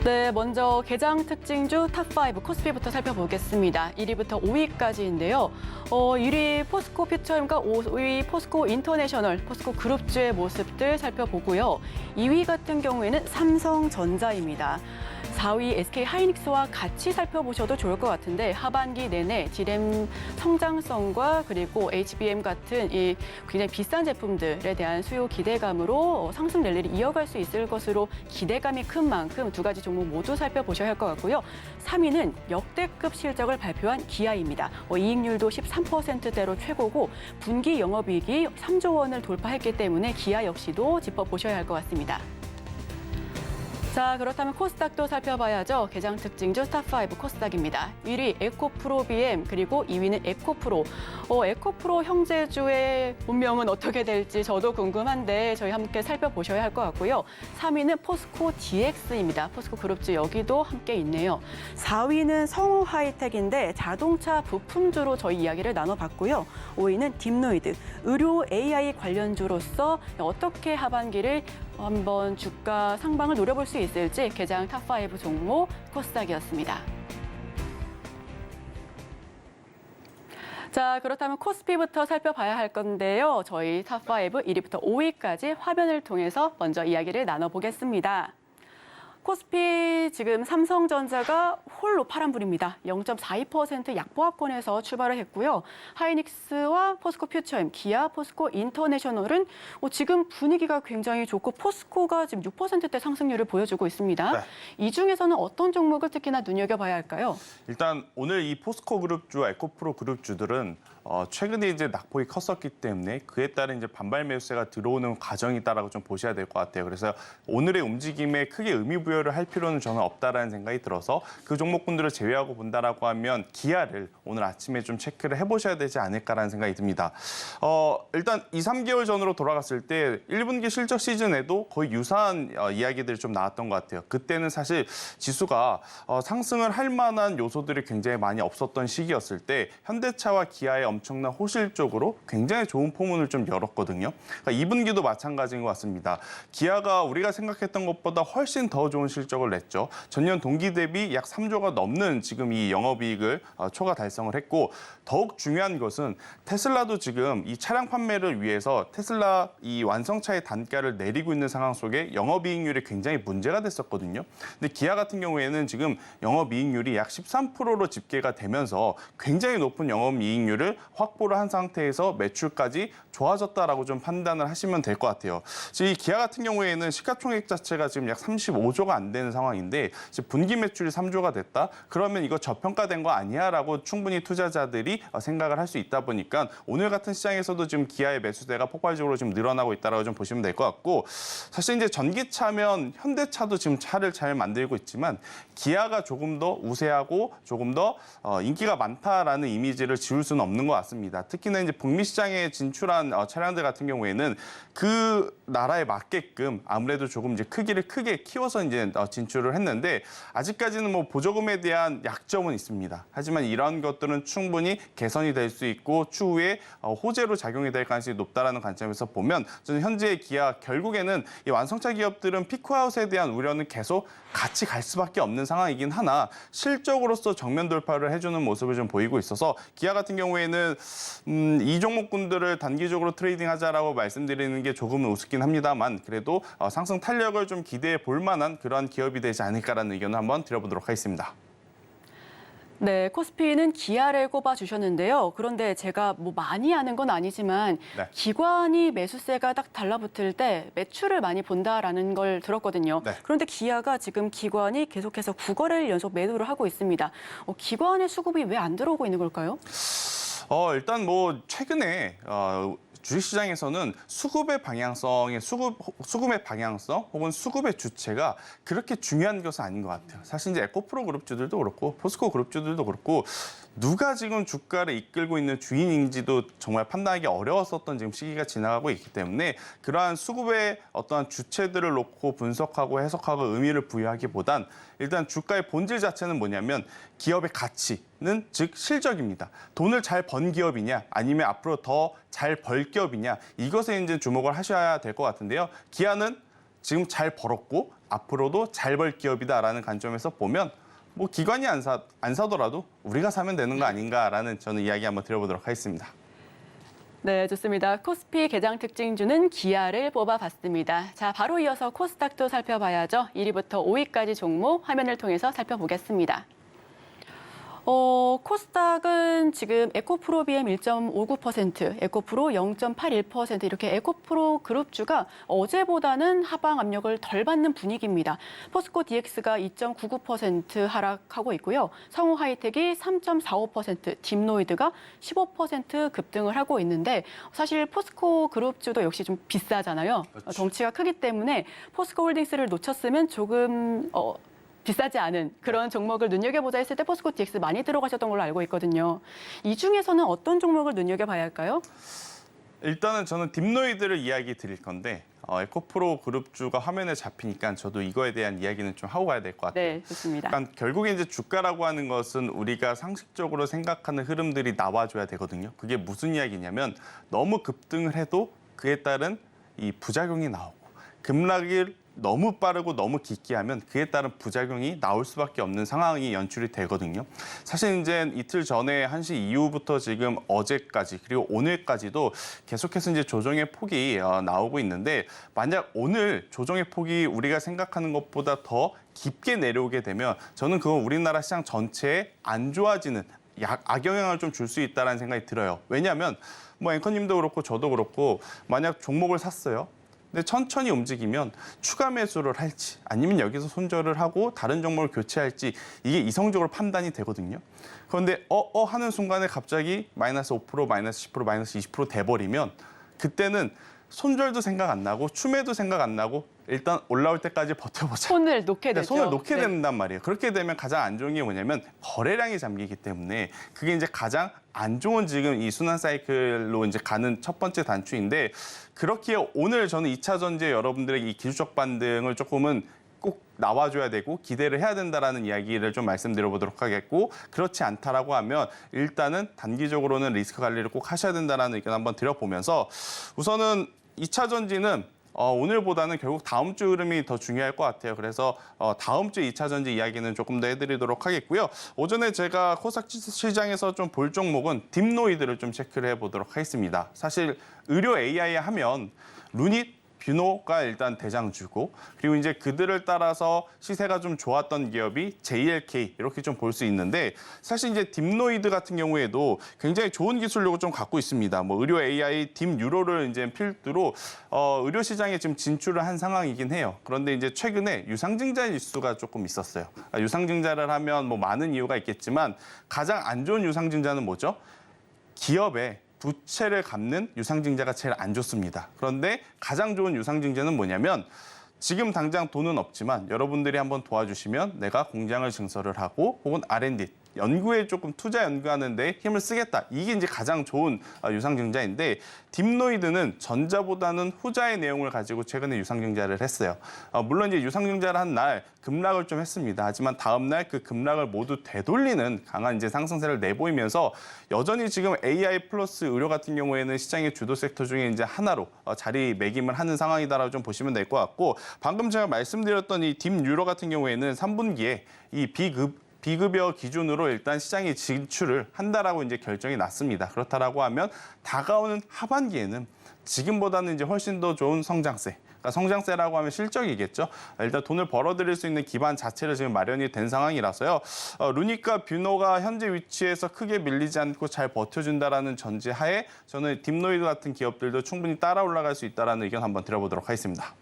네, 먼저 개장 특징주 탑5 코스피부터 살펴보겠습니다. 1위부터 5위까지인데요. 1위 포스코 퓨처엠과 5위 포스코 인터내셔널, 포스코 그룹주의 모습들 살펴보고요. 2위 같은 경우에는 삼성전자입니다. 4위 SK하이닉스와 같이 살펴보셔도 좋을 것 같은데 하반기 내내 D램 성장성과 그리고 HBM 같은 이 굉장히 비싼 제품들에 대한 수요 기대감으로 상승 랠리를 이어갈 수 있을 것으로 기대감이 큰 만큼 두 가지 종목 모두 살펴보셔야 할 것 같고요. 3위는 역대급 실적을 발표한 기아입니다. 이익률도 13%대로 최고고 분기 영업이익이 3조 원을 돌파했기 때문에 기아 역시도 짚어보셔야 할 것 같습니다. 자, 그렇다면 코스닥도 살펴봐야죠. 개장 특징주 탑5 코스닥입니다. 1위 에코프로비엠, 그리고 2위는 에코프로. 에코프로 형제주의 운명은 어떻게 될지 저도 궁금한데 저희 함께 살펴보셔야 할 것 같고요. 3위는 포스코 DX입니다. 포스코 그룹주 여기도 함께 있네요. 4위는 성우하이텍인데 자동차 부품주로 저희 이야기를 나눠봤고요. 5위는 딥노이드, 의료 AI 관련주로서 어떻게 하반기를 한번 주가 상방을 노려볼 수 있을지 개장 탑5 종목 코스닥이었습니다. 자, 그렇다면 코스피부터 살펴봐야 할 건데요. 저희 탑5 1위부터 5위까지 화면을 통해서 먼저 이야기를 나눠보겠습니다. 코스피 지금 삼성전자가 홀로 파란불입니다. 0.42% 약보합권에서 출발을 했고요. 하이닉스와 포스코 퓨처엠, 기아, 포스코 인터내셔널은 지금 분위기가 굉장히 좋고 포스코가 지금 6%대 상승률을 보여주고 있습니다. 네. 이 중에서는 어떤 종목을 특히나 눈여겨봐야 할까요? 일단 오늘 이 포스코 그룹주와 에코프로 그룹주들은 최근에 이제 낙폭이 컸었기 때문에 그에 따른 이제 반발 매수세가 들어오는 과정이다라고 좀 보셔야 될 것 같아요. 그래서 오늘의 움직임에 크게 의미 부여를 할 필요는 저는 없다라는 생각이 들어서 그 종목군들을 제외하고 본다라고 하면 기아를 오늘 아침에 좀 체크를 해보셔야 되지 않을까라는 생각이 듭니다. 일단 2, 3개월 전으로 돌아갔을 때 1분기 실적 시즌에도 거의 유사한 이야기들이 좀 나왔던 것 같아요. 그때는 사실 지수가 상승을 할 만한 요소들이 굉장히 많이 없었던 시기였을 때 현대차와 기아의 엄청난 호실 쪽으로 굉장히 좋은 포문을 좀 열었거든요. 그러니까 2분기도 마찬가지인 것 같습니다. 기아가 우리가 생각했던 것보다 훨씬 더 좋은 실적을 냈죠. 전년 동기 대비 약 3조가 넘는 지금 이 영업이익을 초과 달성을 했고 더욱 중요한 것은 테슬라도 지금 이 차량 판매를 위해서 테슬라 이 완성차의 단가를 내리고 있는 상황 속에 영업이익률이 굉장히 문제가 됐었거든요. 근데 기아 같은 경우에는 지금 영업이익률이 약 13%로 집계가 되면서 굉장히 높은 영업이익률을 확보를 한 상태에서 매출까지 좋아졌다라고 좀 판단을 하시면 될 것 같아요. 이 기아 같은 경우에는 시가총액 자체가 지금 약 35조가 안 되는 상황인데 분기 매출이 3조가 됐다? 그러면 이거 저평가된 거 아니야라고 충분히 투자자들이 생각을 할 수 있다 보니까 오늘 같은 시장에서도 지금 기아의 매수세가 폭발적으로 지금 늘어나고 있다라고 좀 보시면 될 것 같고 사실 이제 전기차면 현대차도 지금 차를 잘 만들고 있지만 기아가 조금 더 우세하고 조금 더 인기가 많다라는 이미지를 지울 수는 없는 것 같습니다. 특히나 이제 북미 시장에 진출한 차량들 같은 경우에는 그 나라에 맞게끔 아무래도 조금 이제 크기를 크게 키워서 이제 진출을 했는데 아직까지는 뭐 보조금에 대한 약점은 있습니다. 하지만 이런 것들은 충분히 개선이 될 수 있고 추후에 호재로 작용이 될 가능성이 높다라는 관점에서 보면 저는 현재 기아 결국에는 이 완성차 기업들은 피크아웃에 대한 우려는 계속 같이 갈 수밖에 없는 상황이긴 하나 실적으로서 정면 돌파를 해주는 모습을 좀 보이고 있어서 기아 같은 경우에는 이 종목군들을 단기적으로 트레이딩하자라고 말씀드리는 게 조금은 우습긴 합니다만 그래도 상승 탄력을 좀 기대해 볼 만한 그러한 기업이 되지 않을까라는 의견을 한번 드려보도록 하겠습니다. 네, 코스피는 기아를 꼽아주셨는데요. 그런데 제가 뭐 많이 아는 건 아니지만 네. 기관이 매수세가 딱 달라붙을 때 매출을 많이 본다라는 걸 들었거든요. 네. 그런데 기아가 지금 기관이 계속해서 9거래일 연속 매도를 하고 있습니다. 기관의 수급이 왜 안 들어오고 있는 걸까요? 일단 뭐 최근에 주식시장에서는 수급의 방향성의 수급의 방향성 혹은 수급의 주체가 그렇게 중요한 것은 아닌 것 같아요. 사실 이제 에코프로 그룹주들도 그렇고 포스코 그룹주들도 그렇고 누가 지금 주가를 이끌고 있는 주인인지도 정말 판단하기 어려웠었던 지금 시기가 지나가고 있기 때문에 그러한 수급의 어떠한 주체들을 놓고 분석하고 해석하고 의미를 부여하기보단 일단 주가의 본질 자체는 뭐냐면 기업의 가치는 즉 실적입니다. 돈을 잘 번 기업이냐 아니면 앞으로 더 잘 벌 기업이냐 이것에 이제 주목을 하셔야 될 것 같은데요. 기아는 지금 잘 벌었고 앞으로도 잘 벌 기업이다라는 관점에서 보면 뭐 기관이 안 사더라도 우리가 사면 되는 거 아닌가라는 저는 이야기 한번 드려보도록 하겠습니다. 네, 좋습니다. 코스피 개장 특징주는 기아를 뽑아봤습니다. 자, 바로 이어서 코스닥도 살펴봐야죠. 1위부터 5위까지 종목 화면을 통해서 살펴보겠습니다. 코스닥은 지금 에코프로 BM 1.59%, 에코프로 0.81% 이렇게 에코프로 그룹주가 어제보다는 하방 압력을 덜 받는 분위기입니다. 포스코 DX가 2.99% 하락하고 있고요. 성우 하이텍이 3.45%, 딥노이드가 15% 급등을 하고 있는데 사실 포스코 그룹주도 역시 좀 비싸잖아요. 그렇죠. 덩치가 크기 때문에 포스코 홀딩스를 놓쳤으면 조금 비싸지 않은 그런 종목을 눈여겨보자 했을 때 포스코 DX 많이 들어가셨던 걸로 알고 있거든요. 이 중에서는 어떤 종목을 눈여겨봐야 할까요? 일단은 저는 딥노이드를 이야기 드릴 건데 에코프로 그룹주가 화면에 잡히니까 저도 이거에 대한 이야기는 좀 하고 가야 될 것 같아요. 네, 좋습니다. 그러니까 결국에 이제 주가라고 하는 것은 우리가 상식적으로 생각하는 흐름들이 나와줘야 되거든요. 그게 무슨 이야기냐면 너무 급등을 해도 그에 따른 이 부작용이 나오고 급락을 너무 빠르고 너무 깊게 하면 그에 따른 부작용이 나올 수밖에 없는 상황이 연출이 되거든요. 사실 이제 이틀 전에 1시 이후부터 지금 어제까지 그리고 오늘까지도 계속해서 이제 조정의 폭이 나오고 있는데 만약 오늘 조정의 폭이 우리가 생각하는 것보다 더 깊게 내려오게 되면 저는 그건 우리나라 시장 전체에 안 좋아지는 악영향을 좀 줄 수 있다는 생각이 들어요. 왜냐하면 뭐 앵커님도 그렇고 저도 그렇고 만약 종목을 샀어요. 근데 천천히 움직이면 추가 매수를 할지 아니면 여기서 손절을 하고 다른 종목을 교체할지 이게 이성적으로 판단이 되거든요. 그런데 하는 순간에 갑자기 마이너스 5%, 마이너스 10%, 마이너스 20% 돼버리면 그때는 손절도 생각 안 나고 추매도 생각 안 나고 일단 올라올 때까지 버텨보자. 손을 놓게 네, 되죠. 손을 놓게 네. 된단 말이에요. 그렇게 되면 가장 안 좋은 게 뭐냐면 거래량이 잠기기 때문에 그게 이제 가장 안 좋은 지금 이 순환 사이클로 이제 가는 첫 번째 단추인데 그렇기에 오늘 저는 2차 전지에 여러분들에게 이 기술적 반등을 조금은 꼭 나와줘야 되고 기대를 해야 된다라는 이야기를 좀 말씀드려보도록 하겠고 그렇지 않다라고 하면 일단은 단기적으로는 리스크 관리를 꼭 하셔야 된다라는 의견 한번 드려보면서 우선은 2차 전지는 오늘보다는 결국 다음 주 흐름이 더 중요할 것 같아요. 그래서 다음 주 2차 전지 이야기는 조금 더 해드리도록 하겠고요. 오전에 제가 코스닥 시장에서 좀 볼 종목은 딥노이드를 좀 체크를 해보도록 하겠습니다. 사실 의료 AI 하면 루닛, 뷰노가 일단 대장주고 그리고 이제 그들을 따라서 시세가 좀 좋았던 기업이 JLK 이렇게 좀 볼 수 있는데 사실 이제 딥노이드 같은 경우에도 굉장히 좋은 기술력을 좀 갖고 있습니다. 뭐 의료 AI 딥유로를 이제 필두로 의료 시장에 지금 진출을 한 상황이긴 해요. 그런데 이제 최근에 유상증자 뉴스가 조금 있었어요. 유상증자를 하면 뭐 많은 이유가 있겠지만 가장 안 좋은 유상증자는 뭐죠? 기업의 부채를 갚는 유상증자가 제일 안 좋습니다. 그런데 가장 좋은 유상증자는 뭐냐면 지금 당장 돈은 없지만 여러분들이 한번 도와주시면 내가 공장을 증설을 하고 혹은 R&D, 연구에 조금 투자 연구하는 데 힘을 쓰겠다. 이게 이제 가장 좋은 유상증자인데 딥노이드는 전자보다는 후자의 내용을 가지고 최근에 유상증자를 했어요. 물론 이제 유상증자를 한 날 급락을 좀 했습니다. 하지만 다음 날 그 급락을 모두 되돌리는 강한 이제 상승세를 내보이면서 여전히 지금 AI 플러스 의료 같은 경우에는 시장의 주도 섹터 중에 이제 하나로 자리매김을 하는 상황이다라고 좀 보시면 될 것 같고 방금 제가 말씀드렸던 이 딥유로 같은 경우에는 3분기에 이 비급여 기준으로 일단 시장에 진출을 한다라고 이제 결정이 났습니다. 그렇다라고 하면 다가오는 하반기에는 지금보다는 이제 훨씬 더 좋은 성장세. 그러니까 성장세라고 하면 실적이겠죠. 일단 돈을 벌어들일 수 있는 기반 자체를 지금 마련이 된 상황이라서요. 루닛과 뷰노가 현재 위치에서 크게 밀리지 않고 잘 버텨준다라는 전제하에 저는 딥노이드 같은 기업들도 충분히 따라 올라갈 수 있다라는 의견 한번 드려보도록 하겠습니다.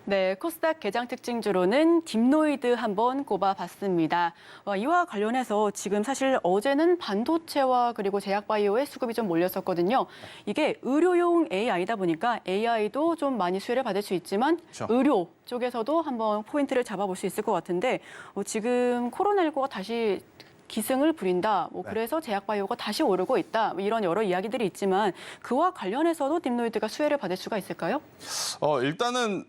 네, 코스닥 개장 특징주로는 딥노이드 한번 꼽아봤습니다. 이와 관련해서 지금 사실 어제는 반도체와 그리고 제약바이오에 수급이 좀 몰렸었거든요. 이게 의료용 AI다 보니까 AI도 좀 많이 수혜를 받을 수 있지만 그렇죠. 의료 쪽에서도 한번 포인트를 잡아볼 수 있을 것 같은데 지금 코로나19가 다시 기승을 부린다. 네. 그래서 제약바이오가 다시 오르고 있다. 이런 여러 이야기들이 있지만 그와 관련해서도 딥노이드가 수혜를 받을 수가 있을까요? 일단은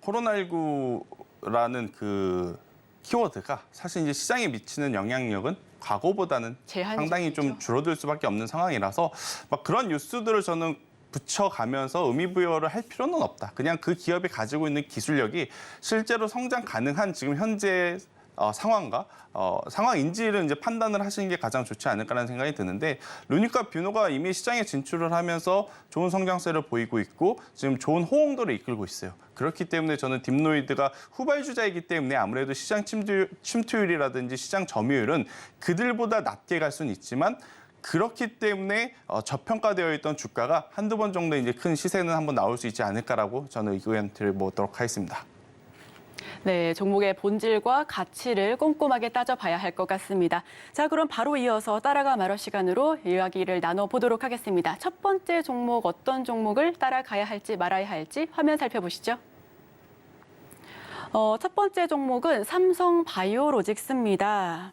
코로나19라는 그 키워드가 사실 이제 시장에 미치는 영향력은 과거보다는 상당히 좀 줄어들 수밖에 없는 상황이라서 막 그런 뉴스들을 저는 붙여가면서 의미부여를 할 필요는 없다. 그냥 그 기업이 가지고 있는 기술력이 실제로 성장 가능한 지금 현재 상황과 상황인지를 이제 판단을 하시는 게 가장 좋지 않을까라는 생각이 드는데 루닛과 뷰노가 이미 시장에 진출을 하면서 좋은 성장세를 보이고 있고 지금 좋은 호응도를 이끌고 있어요. 그렇기 때문에 저는 딥노이드가 후발주자이기 때문에 아무래도 시장 침투율이라든지 시장 점유율은 그들보다 낮게 갈 수는 있지만 그렇기 때문에 저평가되어 있던 주가가 한두 번 정도 이제 큰 시세는 한번 나올 수 있지 않을까라고 저는 의견 드려보도록 하겠습니다. 네, 종목의 본질과 가치를 꼼꼼하게 따져봐야 할 것 같습니다. 자, 그럼 바로 이어서 따라가 말어 시간으로 이야기를 나눠보도록 하겠습니다. 첫 번째 종목, 어떤 종목을 따라가야 할지 말아야 할지 화면 살펴보시죠. 첫 번째 종목은 삼성바이오로직스입니다.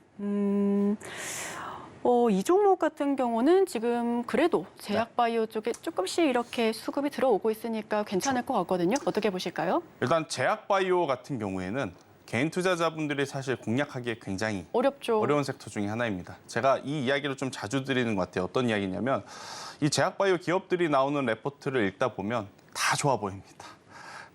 이 종목 같은 경우는 지금 그래도 제약바이오 쪽에 조금씩 이렇게 수급이 들어오고 있으니까 괜찮을 것 같거든요. 어떻게 보실까요? 일단 제약바이오 같은 경우에는 개인 투자자분들이 사실 공략하기에 굉장히 어렵죠. 어려운 섹터 중에 하나입니다. 제가 이 이야기를 좀 자주 드리는 것 같아요. 어떤 이야기냐면 이 제약바이오 기업들이 나오는 레포트를 읽다 보면 다 좋아 보입니다.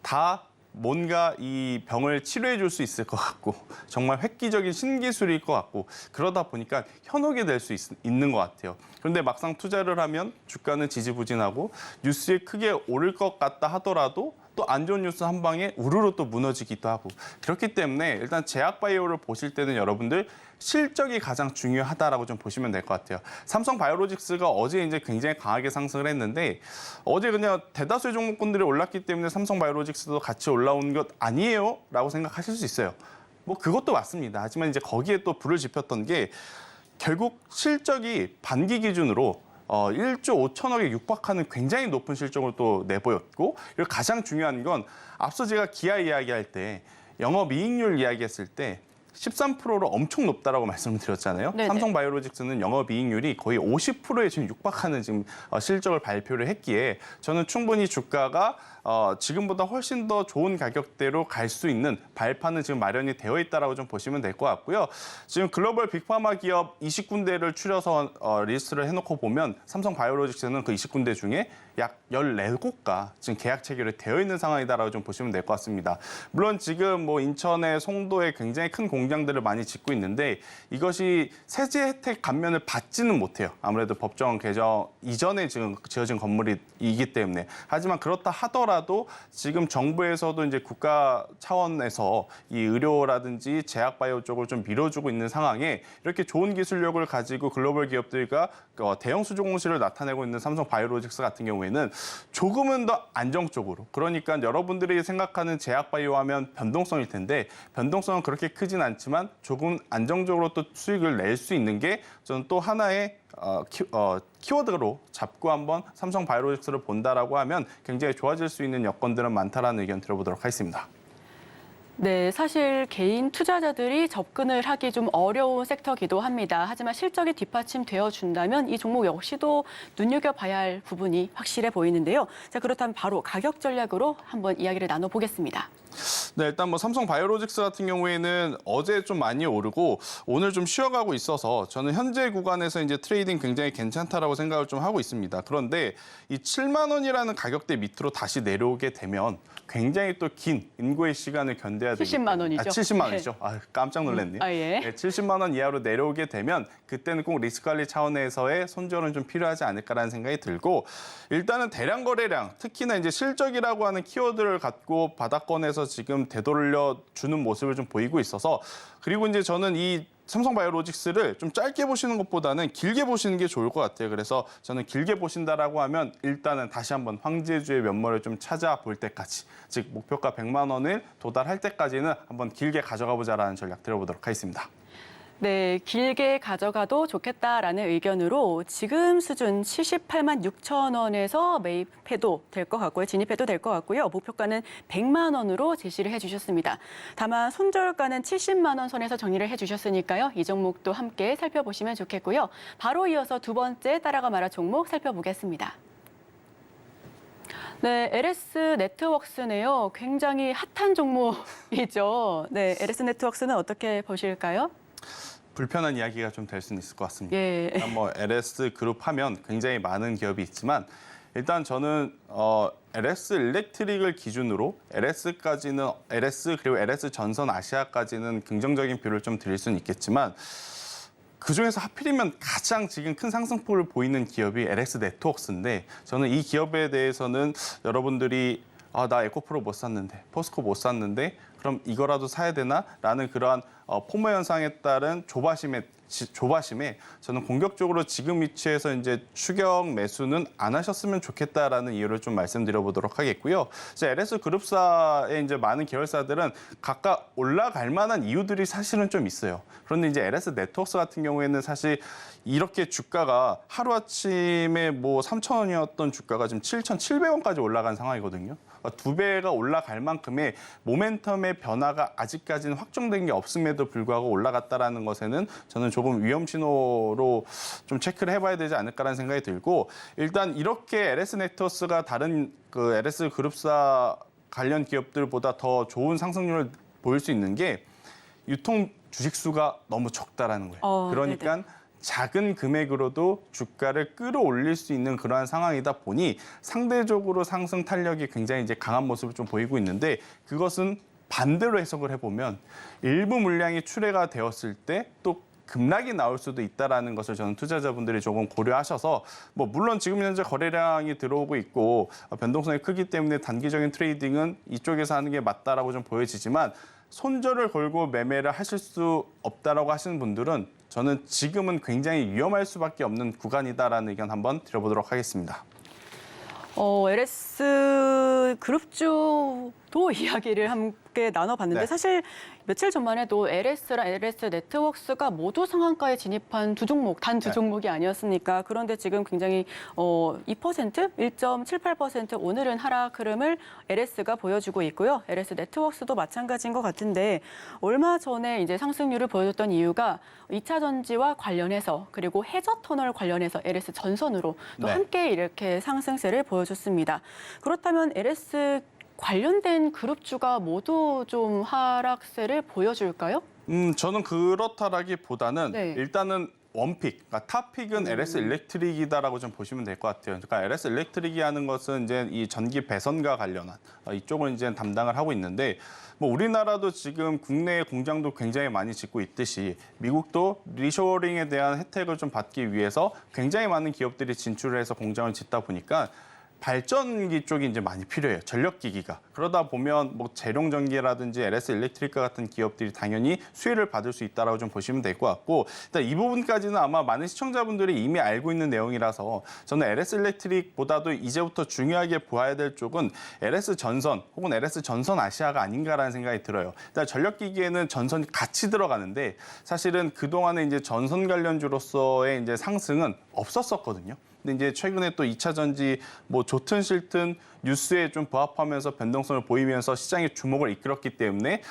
다 뭔가 이 병을 치료해 줄 수 있을 것 같고 정말 획기적인 신기술일 것 같고 그러다 보니까 현혹이 될 수 있는 것 같아요. 그런데 막상 투자를 하면 주가는 지지부진하고 뉴스에 크게 오를 것 같다 하더라도 또 안 좋은 뉴스 한 방에 우르르 또 무너지기도 하고 그렇기 때문에 일단 제약바이오를 보실 때는 여러분들 실적이 가장 중요하다라고 좀 보시면 될 것 같아요. 삼성바이오로직스가 어제 이제 굉장히 강하게 상승을 했는데 어제 그냥 대다수의 종목군들이 올랐기 때문에 삼성바이오로직스도 같이 올라온 것 아니에요? 라고 생각하실 수 있어요. 뭐 그것도 맞습니다. 하지만 이제 거기에 또 불을 지폈던 게 결국 실적이 반기 기준으로 1조 5천억에 육박하는 굉장히 높은 실적을 또 내보였고 그리고 가장 중요한 건 앞서 제가 기아 이야기할 때 영업이익률 이야기했을 때 13%로 엄청 높다라고 말씀을 드렸잖아요. 네네. 삼성바이오로직스는 영업이익률이 거의 50%에 지금 육박하는 지금 실적을 발표를 했기에 저는 충분히 주가가 지금보다 훨씬 더 좋은 가격대로 갈 수 있는 발판은 지금 마련이 되어 있다라고 좀 보시면 될 것 같고요. 지금 글로벌 빅파마 기업 20군데를 추려서 리스트를 해놓고 보면 삼성바이오로직스는 그 20군데 중에 약 14곳가 지금 계약 체결이 되어 있는 상황이다라고 좀 보시면 될 것 같습니다. 물론 지금 뭐 인천의 송도에 굉장히 큰 공장들을 많이 짓고 있는데 이것이 세제 혜택 감면을 받지는 못해요. 아무래도 법정 개정 이전에 지금 지어진 건물이기 때문에. 하지만 그렇다 하더라도 지금 정부에서도 이제 국가 차원에서 이 의료라든지 제약바이오 쪽을 좀 밀어주고 있는 상황에 이렇게 좋은 기술력을 가지고 글로벌 기업들과 대형 수조 공시를 나타내고 있는 삼성바이오로직스 같은 경우에는 조금은 더 안정적으로 그러니까 여러분들이 생각하는 제약바이오 하면 변동성일 텐데 변동성은 그렇게 크진 않지만 조금 안정적으로 또 수익을 낼 수 있는 게 저는 또 하나의 키워드로 잡고 한번 삼성바이오로직스를 본다라고 하면 굉장히 좋아질 수 있는 여건들은 많다라는 의견 들어보도록 하겠습니다. 네, 사실 개인 투자자들이 접근을 하기 좀 어려운 섹터기도 합니다. 하지만 실적이 뒷받침되어 준다면 이 종목 역시도 눈여겨봐야 할 부분이 확실해 보이는데요. 자, 그렇다면 바로 가격 전략으로 한번 이야기를 나눠보겠습니다. 네, 일단 뭐 삼성바이오로직스 같은 경우에는 어제 좀 많이 오르고 오늘 좀 쉬어가고 있어서 저는 현재 구간에서 이제 트레이딩 굉장히 괜찮다라고 생각을 좀 하고 있습니다. 그런데 이 7만 원이라는 가격대 밑으로 다시 내려오게 되면 굉장히 또 긴 인고의 시간을 견뎌야 되기 70만 원이죠. 70만 원이죠. 아, 깜짝 놀랐네요. 예. 네, 70만 원 이하로 내려오게 되면 그때는 꼭 리스크 관리 차원에서의 손절은 좀 필요하지 않을까라는 생각이 들고 일단은 대량 거래량, 특히나 이제 실적이라고 하는 키워드를 갖고 바닥권에서 지금 되돌려 주는 모습을 좀 보이고 있어서 그리고 이제 저는 이 삼성바이오로직스를 좀 짧게 보시는 것보다는 길게 보시는 게 좋을 것 같아요. 그래서 저는 길게 보신다라고 하면 일단은 다시 한번 황제주의 면모를 좀 찾아볼 때까지, 즉 목표가 100만 원을 도달할 때까지는 한번 길게 가져가 보자라는 전략 들어보도록 하겠습니다. 네, 길게 가져가도 좋겠다라는 의견으로 지금 수준 78만 6천 원에서 매입해도 될 것 같고요. 진입해도 될 것 같고요. 목표가는 100만 원으로 제시를 해주셨습니다. 다만 손절가는 70만 원 선에서 정리를 해주셨으니까요. 이 종목도 함께 살펴보시면 좋겠고요. 바로 이어서 두 번째 따라가 말할 종목 살펴보겠습니다. 네, LS 네트워크스네요. 굉장히 핫한 종목이죠. 네, LS 네트워크스는 어떻게 보실까요? 불편한 이야기가 좀 될 수는 있을 것 같습니다. 예. 일단 뭐 LS 그룹 하면 굉장히 많은 기업이 있지만 일단 저는 LS 일렉트릭을 기준으로 LS까지는 LS 그리고 LS 전선 아시아까지는 긍정적인 뷰를 좀 드릴 수는 있겠지만 그중에서 하필이면 가장 지금 큰 상승폭을 보이는 기업이 LS 네트워크스인데 저는 이 기업에 대해서는 여러분들이 나 에코프로 못 샀는데, 포스코 못 샀는데 그럼 이거라도 사야 되나? 라는 그러한 포모 현상에 따른 조바심에 저는 공격적으로 지금 위치에서 이제 추격 매수는 안 하셨으면 좋겠다라는 이유를 좀 말씀드려보도록 하겠고요. 이제 LS 그룹사의 이제 많은 계열사들은 각각 올라갈 만한 이유들이 사실은 좀 있어요. 그런데 이제 LS 네트워크스 같은 경우에는 사실 이렇게 주가가 하루아침에 뭐 3,000원이었던 주가가 지금 7,700원까지 올라간 상황이거든요. 그러니까 2배가 올라갈 만큼의 모멘텀의 변화가 아직까지는 확정된 게 없음에도 불구하고 올라갔다라는 것에는 저는 조금 위험 신호로 좀 체크를 해봐야 되지 않을까라는 생각이 들고 일단 이렇게 LS 네트워크스가 다른 그 LS 그룹사 관련 기업들보다 더 좋은 상승률을 보일 수 있는 게 유통 주식 수가 너무 적다라는 거예요. 그러니까 네네. 작은 금액으로도 주가를 끌어올릴 수 있는 그러한 상황이다 보니 상대적으로 상승 탄력이 굉장히 이제 강한 모습을 좀 보이고 있는데 그것은 반대로 해석을 해보면 일부 물량이 출회가 되었을 때 또 급락이 나올 수도 있다라는 것을 저는 투자자분들이 조금 고려하셔서 뭐 물론 지금 현재 거래량이 들어오고 있고 변동성이 크기 때문에 단기적인 트레이딩은 이쪽에서 하는 게 맞다라고 좀 보여지지만 손절을 걸고 매매를 하실 수 없다라고 하시는 분들은 저는 지금은 굉장히 위험할 수밖에 없는 구간이다라는 의견 한번 드려보도록 하겠습니다. LS 그룹주도 이야기를 함께 나눠봤는데 네. 사실 며칠 전만 해도 LS랑 LS 네트워크스가 모두 상한가에 진입한 두 종목, 단 두 네. 종목이 아니었습니까? 그런데 지금 굉장히 2%, 1.78% 오늘은 하락 흐름을 LS가 보여주고 있고요. LS 네트워크스도 마찬가지인 것 같은데 얼마 전에 이제 상승률을 보여줬던 이유가 2차 전지와 관련해서 그리고 해저 터널 관련해서 LS 전선으로 또 네. 함께 이렇게 상승세를 보여줬습니다. 그렇다면 LS 관련된 그룹주가 모두 좀 하락세를 보여줄까요? 저는 그렇다라기보다는 네. 일단은 원픽, 그러니까 탑픽은 LS 일렉트릭이다라고 좀 보시면 될 것 같아요. 그러니까 LS 일렉트릭이 하는 것은 이제 이 전기 배선과 관련한 이쪽을 이제 담당을 하고 있는데 뭐 우리나라도 지금 국내에 공장도 굉장히 많이 짓고 있듯이 미국도 리쇼어링에 대한 혜택을 좀 받기 위해서 굉장히 많은 기업들이 진출을 해서 공장을 짓다 보니까 발전기 쪽이 이제 많이 필요해요. 전력기기가. 그러다 보면 뭐 재룡전기라든지 LS 일렉트리카 같은 기업들이 당연히 수혜를 받을 수 있다라고 좀 보시면 될 것 같고 일단 이 부분까지는 아마 많은 시청자분들이 이미 알고 있는 내용이라서 저는 LS 일렉트릭보다도 이제부터 중요하게 보아야 될 쪽은 LS 전선 혹은 LS 전선 아시아가 아닌가라는 생각이 들어요. 일단 전력기기에는 전선이 같이 들어가는데 사실은 그동안에 이제 전선 관련주로서의 이제 상승은 없었었거든요. 근데 이제 최근에 또 2차 전지 뭐 좋든 싫든 뉴스에 좀 부합하면서 변동성을 보이면서 시장의 주목을 이끌었기 때문에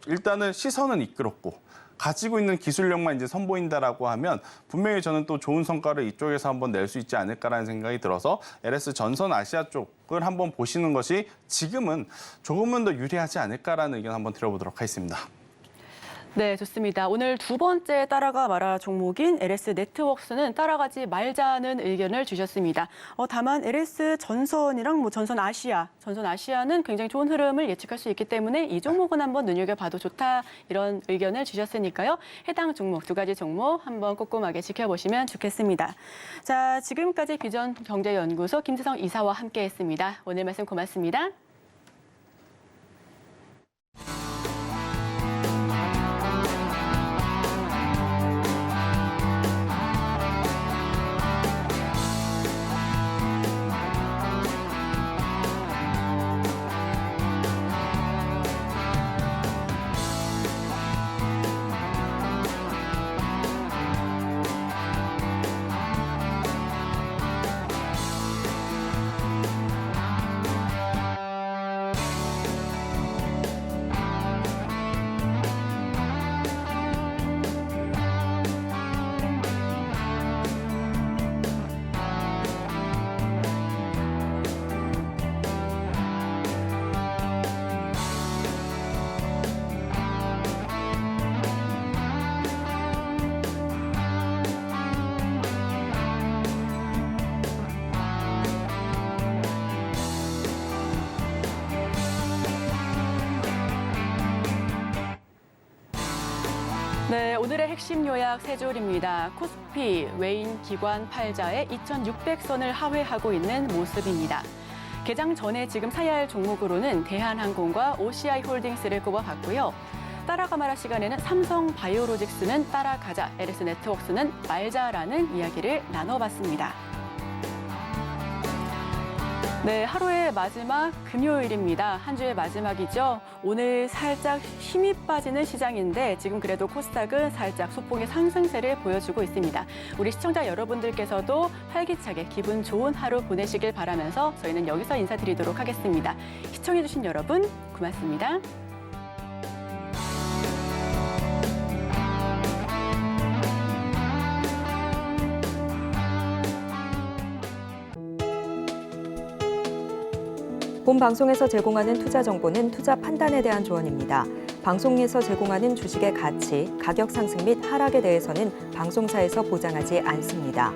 일단은 시선은 이끌었고 가지고 있는 기술력만 이제 선보인다라고 하면 분명히 저는 또 좋은 성과를 이쪽에서 한번 낼 수 있지 않을까라는 생각이 들어서 LS 전선 아시아 쪽을 한번 보시는 것이 지금은 조금은 더 유리하지 않을까라는 의견 한번 드려보도록 하겠습니다. 네, 좋습니다. 오늘 두 번째 따라가 마라 종목인 LS 네트워크스는 따라가지 말자는 의견을 주셨습니다. 다만 LS 전선이랑 뭐 전선 아시아는 굉장히 좋은 흐름을 예측할 수 있기 때문에 이 종목은 한번 눈여겨봐도 좋다 이런 의견을 주셨으니까요. 해당 종목 두 가지 종목 한번 꼼꼼하게 지켜보시면 좋겠습니다. 자, 지금까지 비전 경제연구소 김지성 이사와 함께했습니다. 오늘 말씀 고맙습니다. 네, 오늘의 핵심 요약 세 줄입니다. 코스피 외인 기관 팔자의 2,600선을 하회하고 있는 모습입니다. 개장 전에 지금 사야 할 종목으로는 대한항공과 OCI홀딩스를 꼽아봤고요. 따라가 마라 시간에는 삼성 바이오로직스는 따라가자, LS 네트워크스는 말자라는 이야기를 나눠봤습니다. 네, 하루의 마지막 금요일입니다. 한 주의 마지막이죠. 오늘 살짝 힘이 빠지는 시장인데 지금 그래도 코스닥은 살짝 소폭의 상승세를 보여주고 있습니다. 우리 시청자 여러분들께서도 활기차게 기분 좋은 하루 보내시길 바라면서 저희는 여기서 인사드리도록 하겠습니다. 시청해주신 여러분 고맙습니다. 본 방송에서 제공하는 투자 정보는 투자 판단에 대한 조언입니다. 방송에서 제공하는 주식의 가치, 가격 상승 및 하락에 대해서는 방송사에서 보장하지 않습니다.